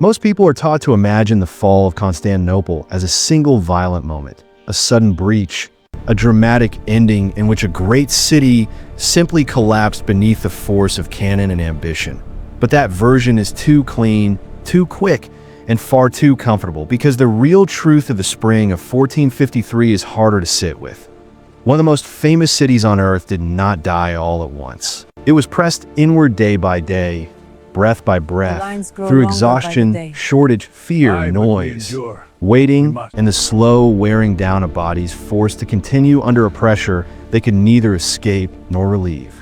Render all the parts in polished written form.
Most people are taught to imagine the fall of Constantinople as a single violent moment, a sudden breach, a dramatic ending in which a great city simply collapsed beneath the force of cannon and ambition. But that version is too clean, too quick, and far too comfortable, because the real truth of the spring of 1453 is harder to sit with. One of the most famous cities on earth did not die all at once. It was pressed inward day by day, breath by breath, through exhaustion, shortage, fear, noise, waiting, and the slow wearing down of bodies forced to continue under a pressure they could neither escape nor relieve.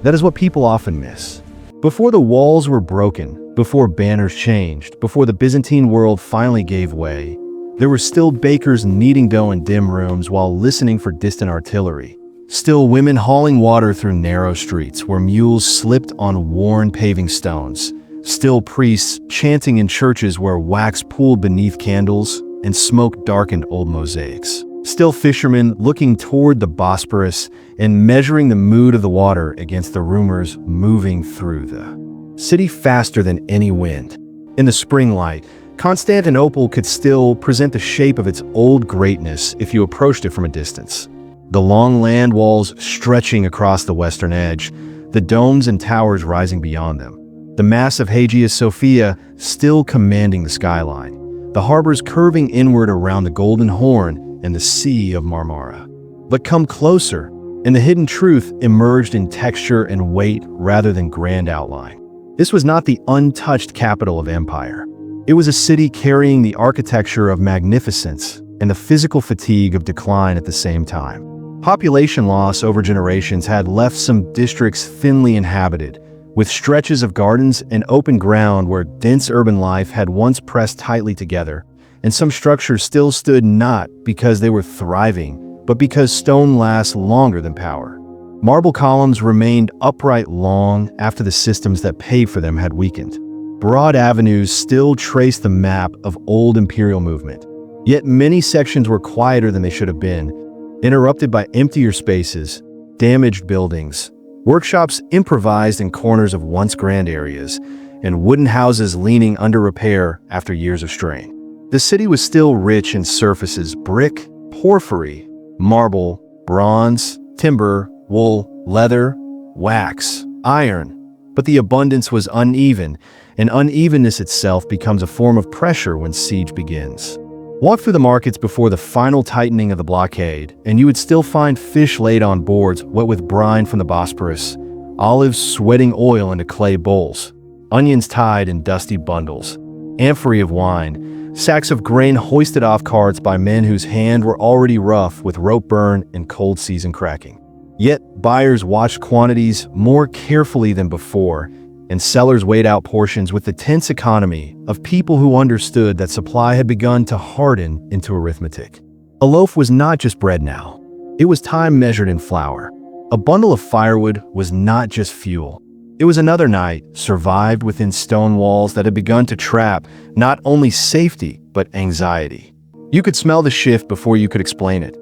That is what people often miss. Before the walls were broken, before banners changed, before the Byzantine world finally gave way, there were still bakers kneading dough in dim rooms while listening for distant artillery. Still women hauling water through narrow streets where mules slipped on worn paving stones. Still priests chanting in churches where wax pooled beneath candles and smoke darkened old mosaics. Still fishermen looking toward the Bosporus and measuring the mood of the water against the rumors moving through the city faster than any wind. In the spring light, Constantinople could still present the shape of its old greatness if you approached it from a distance. The long land walls stretching across the western edge, the domes and towers rising beyond them, the massive Hagia Sophia still commanding the skyline, the harbors curving inward around the Golden Horn and the Sea of Marmara. But come closer, and the hidden truth emerged in texture and weight rather than grand outline. This was not the untouched capital of empire. It was a city carrying the architecture of magnificence and the physical fatigue of decline at the same time. Population loss over generations had left some districts thinly inhabited, with stretches of gardens and open ground where dense urban life had once pressed tightly together, and some structures still stood not because they were thriving, but because stone lasts longer than power. Marble columns remained upright long after the systems that paid for them had weakened. Broad avenues still traced the map of old imperial movement. Yet many sections were quieter than they should have been, interrupted by emptier spaces, damaged buildings, workshops improvised in corners of once grand areas, and wooden houses leaning under repair after years of strain. The city was still rich in surfaces: brick, porphyry, marble, bronze, timber, wool, leather, wax, iron. But the abundance was uneven, and unevenness itself becomes a form of pressure when siege begins. Walk through the markets before the final tightening of the blockade, and you would still find fish laid on boards wet with brine from the Bosporus, olives sweating oil into clay bowls, onions tied in dusty bundles, amphorae of wine, sacks of grain hoisted off carts by men whose hands were already rough with rope burn and cold season cracking. Yet buyers watched quantities more carefully than before, and sellers weighed out portions with the tense economy of people who understood that supply had begun to harden into arithmetic. A loaf was not just bread now. It was time measured in flour. A bundle of firewood was not just fuel. It was another night survived within stone walls that had begun to trap not only safety, but anxiety. You could smell the shift before you could explain it.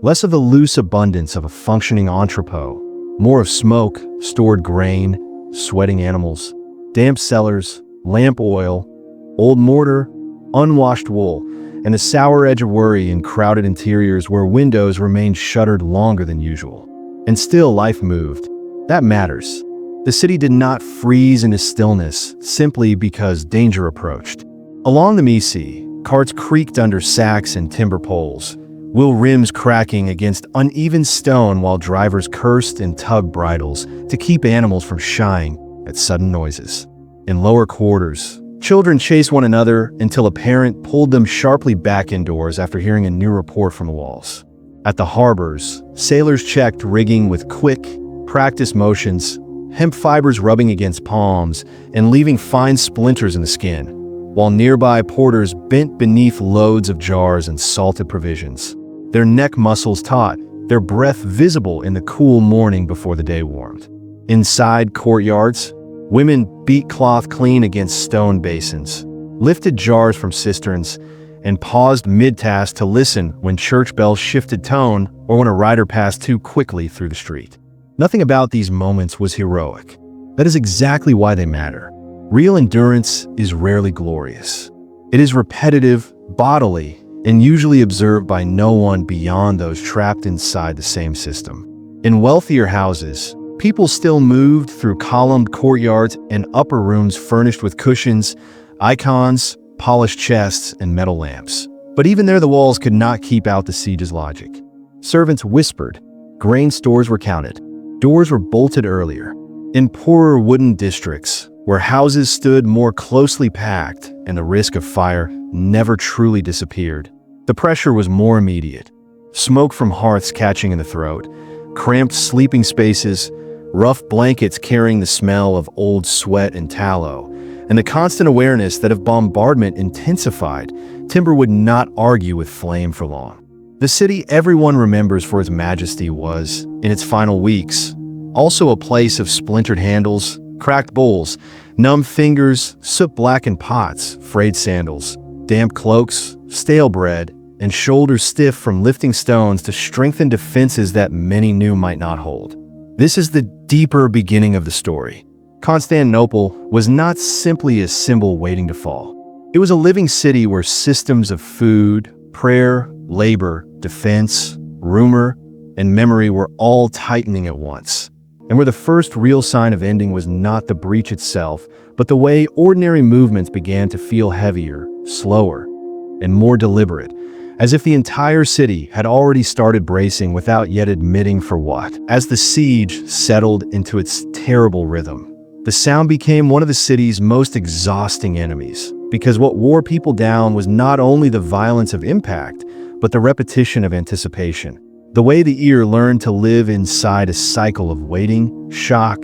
Less of the loose abundance of a functioning entrepot, more of smoke, stored grain, sweating animals, damp cellars, lamp oil, old mortar, unwashed wool, and the sour edge of worry in crowded interiors where windows remained shuttered longer than usual. And still life moved. That matters. The city did not freeze into stillness simply because danger approached. Along the Misi, carts creaked under sacks and timber poles, wheel rims cracking against uneven stone while drivers cursed and tugged bridles to keep animals from shying at sudden noises. In lower quarters, children chased one another until a parent pulled them sharply back indoors after hearing a new report from the walls. At the harbors, sailors checked rigging with quick, practiced motions, hemp fibers rubbing against palms and leaving fine splinters in the skin, while nearby porters bent beneath loads of jars and salted provisions, their neck muscles taut, their breath visible in the cool morning before the day warmed. Inside courtyards, women beat cloth clean against stone basins, lifted jars from cisterns, and paused mid-task to listen when church bells shifted tone or when a rider passed too quickly through the street. Nothing about these moments was heroic. That is exactly why they matter. Real endurance is rarely glorious. It is repetitive, bodily, and usually observed by no one beyond those trapped inside the same system. In wealthier houses, people still moved through columned courtyards and upper rooms furnished with cushions, icons, polished chests, and metal lamps. But even there, the walls could not keep out the siege's logic. Servants whispered, grain stores were counted, doors were bolted earlier. In poorer wooden districts, where houses stood more closely packed and the risk of fire never truly disappeared, the pressure was more immediate. Smoke from hearths catching in the throat, cramped sleeping spaces, rough blankets carrying the smell of old sweat and tallow, and the constant awareness that if bombardment intensified, timber would not argue with flame for long. The city everyone remembers for its majesty was, in its final weeks, also a place of splintered handles, cracked bowls, numb fingers, soot-blackened pots, frayed sandals, damp cloaks, stale bread, and shoulders stiff from lifting stones to strengthen defenses that many knew might not hold. This is the deeper beginning of the story. Constantinople was not simply a symbol waiting to fall. It was a living city where systems of food, prayer, labor, defense, rumor, and memory were all tightening at once, and where the first real sign of ending was not the breach itself, but the way ordinary movements began to feel heavier, slower, and more deliberate, as if the entire city had already started bracing without yet admitting for what. As the siege settled into its terrible rhythm, the sound became one of the city's most exhausting enemies, because what wore people down was not only the violence of impact, but the repetition of anticipation. The way the ear learned to live inside a cycle of waiting, shock,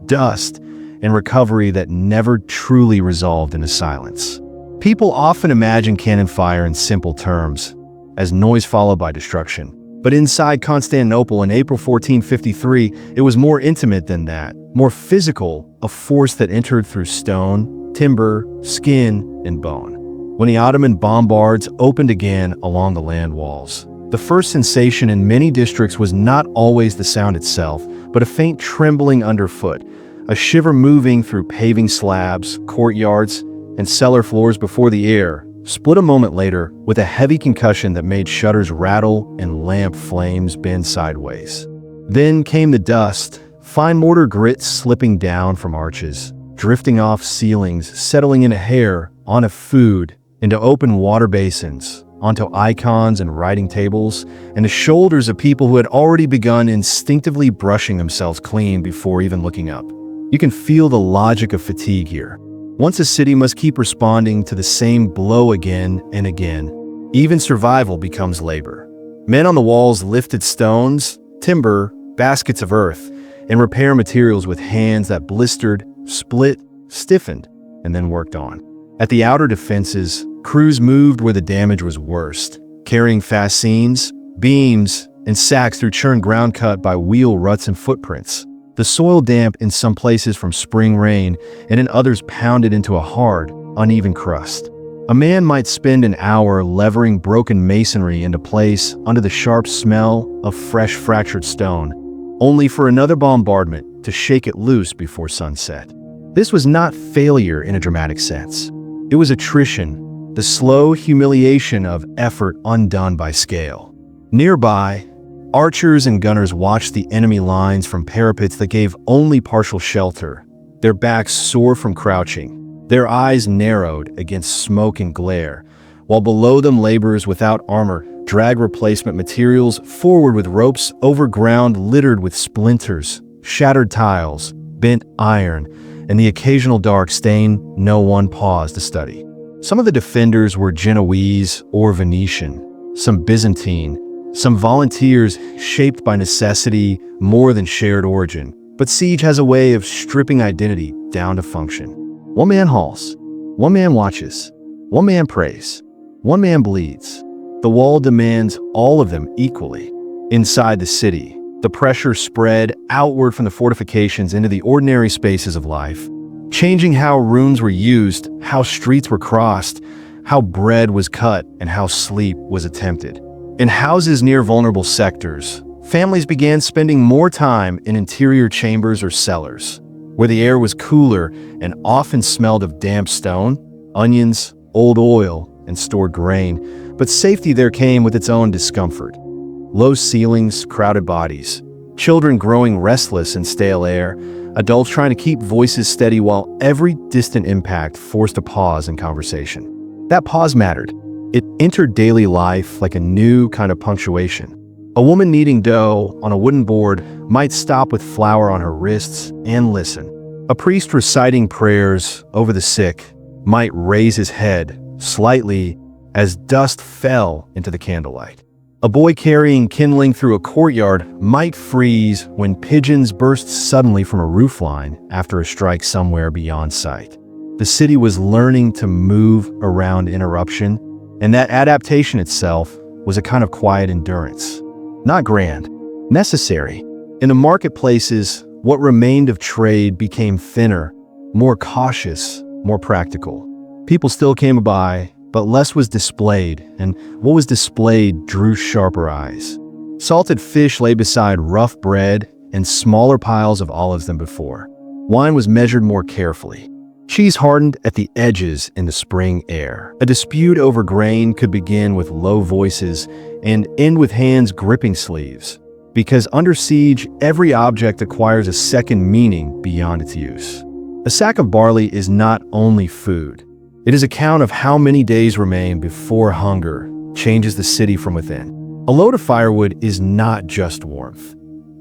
dust, and recovery that never truly resolved into silence. People often imagine cannon fire in simple terms, as noise followed by destruction. But inside Constantinople in April 1453, it was more intimate than that, more physical, a force that entered through stone, timber, skin, and bone. When the Ottoman bombards opened again along the land walls, the first sensation in many districts was not always the sound itself, but a faint trembling underfoot, a shiver moving through paving slabs, courtyards, and cellar floors before the air split a moment later with a heavy concussion that made shutters rattle and lamp flames bend sideways. Then came the dust, fine mortar grit slipping down from arches, drifting off ceilings, settling in a hair, onto food, into open water basins, onto icons and writing tables, and the shoulders of people who had already begun instinctively brushing themselves clean before even looking up. You can feel the logic of fatigue here. Once a city must keep responding to the same blow again and again, even survival becomes labor. Men on the walls lifted stones, timber, baskets of earth, and repair materials with hands that blistered, split, stiffened, and then worked on. At the outer defenses, crews moved where the damage was worst, carrying fascines, beams, and sacks through churned ground cut by wheel ruts and footprints. The soil damp in some places from spring rain, and in others pounded into a hard, uneven crust. A man might spend an hour levering broken masonry into place under the sharp smell of fresh fractured stone, only for another bombardment to shake it loose before sunset. This was not failure in a dramatic sense. It was attrition, the slow humiliation of effort undone by scale. Nearby, archers and gunners watched the enemy lines from parapets that gave only partial shelter, their backs sore from crouching, their eyes narrowed against smoke and glare, while below them laborers without armor dragged replacement materials forward with ropes over ground littered with splinters, shattered tiles, bent iron, and the occasional dark stain no one paused to study. Some of the defenders were Genoese or Venetian, some Byzantine, some volunteers shaped by necessity more than shared origin. But siege has a way of stripping identity down to function. One man hauls, one man watches, one man prays, one man bleeds. The wall demands all of them equally. Inside the city, the pressure spread outward from the fortifications into the ordinary spaces of life, changing how rooms were used, how streets were crossed, how bread was cut, and how sleep was attempted. In houses near vulnerable sectors, families began spending more time in interior chambers or cellars. where the air was cooler and often smelled of damp stone, onions, old oil, and stored grain, but safety there came with its own discomfort. Low ceilings, crowded bodies, children growing restless in stale air, adults trying to keep voices steady while every distant impact forced a pause in conversation. That pause mattered. It entered daily life like a new kind of punctuation. A woman kneading dough on a wooden board might stop with flour on her wrists and listen. A priest reciting prayers over the sick might raise his head slightly as dust fell into the candlelight. A boy carrying kindling through a courtyard might freeze when pigeons burst suddenly from a roofline after a strike somewhere beyond sight. The city was learning to move around interruption, and that adaptation itself was a kind of quiet endurance. Not grand, necessary. In the marketplaces, what remained of trade became thinner, more cautious, more practical. People still came by, but less was displayed, and what was displayed drew sharper eyes. Salted fish lay beside rough bread and smaller piles of olives than before. Wine was measured more carefully. Cheese hardened at the edges in the spring air. A dispute over grain could begin with low voices and end with hands gripping sleeves, because under siege, every object acquires a second meaning beyond its use. A sack of barley is not only food. It is a count of how many days remain before hunger changes the city from within. A load of firewood is not just warmth.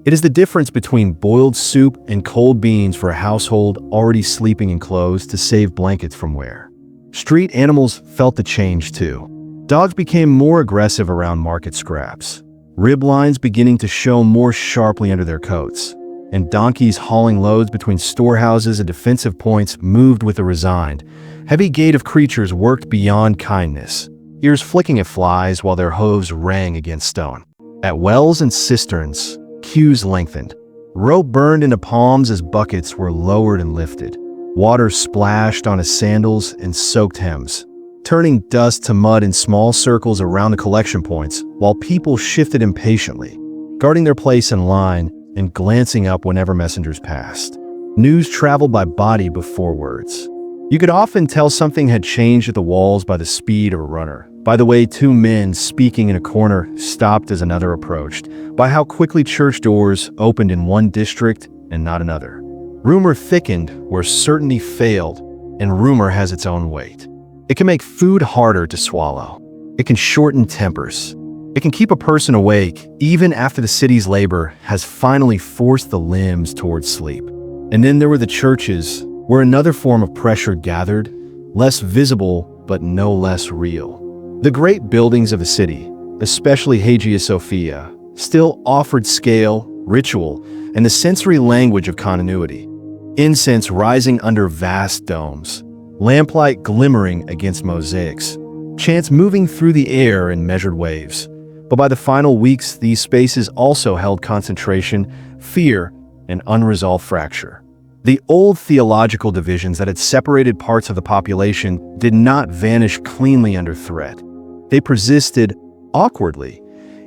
It is the difference between boiled soup and cold beans for a household already sleeping in clothes to save blankets from wear. Street animals felt the change too. Dogs became more aggressive around market scraps, rib lines beginning to show more sharply under their coats, and donkeys hauling loads between storehouses and defensive points moved with a resigned, heavy gait of creatures worked beyond kindness, ears flicking at flies while their hooves rang against stone. At wells and cisterns, queues lengthened. Rope burned into palms as buckets were lowered and lifted. Water splashed onto sandals and soaked hems, turning dust to mud in small circles around the collection points while people shifted impatiently, guarding their place in line and glancing up whenever messengers passed. News traveled by body before words. You could often tell something had changed at the walls by the speed of a runner, by the way two men speaking in a corner stopped as another approached, by how quickly church doors opened in one district and not another. Rumor thickened where certainty failed, and rumor has its own weight. It can make food harder to swallow. It can shorten tempers. It can keep a person awake even after the city's labor has finally forced the limbs towards sleep. And then there were the churches, where another form of pressure gathered, less visible but no less real. The great buildings of the city, especially Hagia Sophia, still offered scale, ritual, and the sensory language of continuity. Incense rising under vast domes, lamplight glimmering against mosaics, chants moving through the air in measured waves. But by the final weeks, these spaces also held concentration, fear, and unresolved fracture. The old theological divisions that had separated parts of the population did not vanish cleanly under threat. They persisted awkwardly,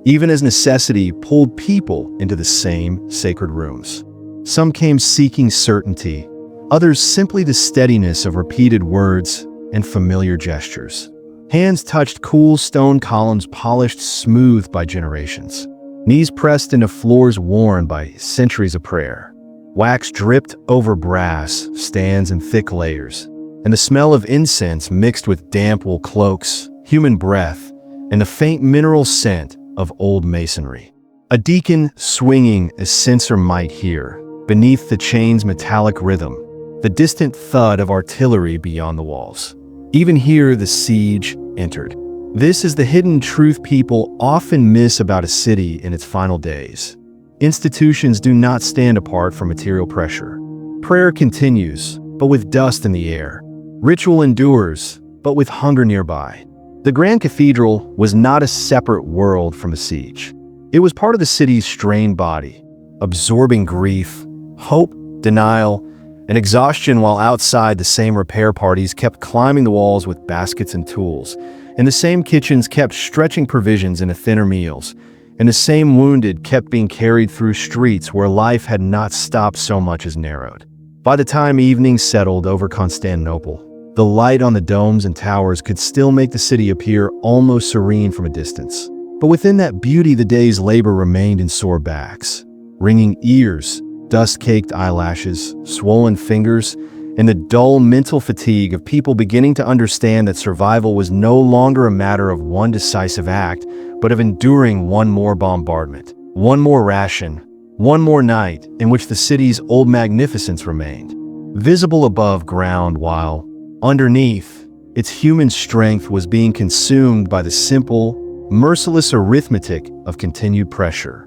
even as necessity pulled people into the same sacred rooms. Some came seeking certainty, others simply the steadiness of repeated words and familiar gestures. Hands touched cool stone columns polished smooth by generations. Knees pressed into floors worn by centuries of prayer. Wax dripped over brass, stands in thick layers, and the smell of incense mixed with damp wool cloaks, human breath, and the faint mineral scent of old masonry. A deacon swinging a censer might hear, beneath the chain's metallic rhythm, the distant thud of artillery beyond the walls. Even here the siege entered. This is the hidden truth people often miss about a city in its final days. Institutions do not stand apart from material pressure. Prayer continues, but with dust in the air. Ritual endures, but with hunger nearby. The Grand Cathedral was not a separate world from the siege. It was part of the city's strained body, absorbing grief, hope, denial, and exhaustion while outside the same repair parties kept climbing the walls with baskets and tools, and the same kitchens kept stretching provisions into thinner meals, and the same wounded kept being carried through streets where life had not stopped so much as narrowed. By the time evening settled over Constantinople, the light on the domes and towers could still make the city appear almost serene from a distance. But within that beauty, the day's labor remained in sore backs, ringing ears, dust-caked eyelashes, swollen fingers, and the dull mental fatigue of people beginning to understand that survival was no longer a matter of one decisive act, but of enduring one more bombardment, one more ration, one more night in which the city's old magnificence remained, visible above ground while, underneath, its human strength was being consumed by the simple, merciless arithmetic of continued pressure.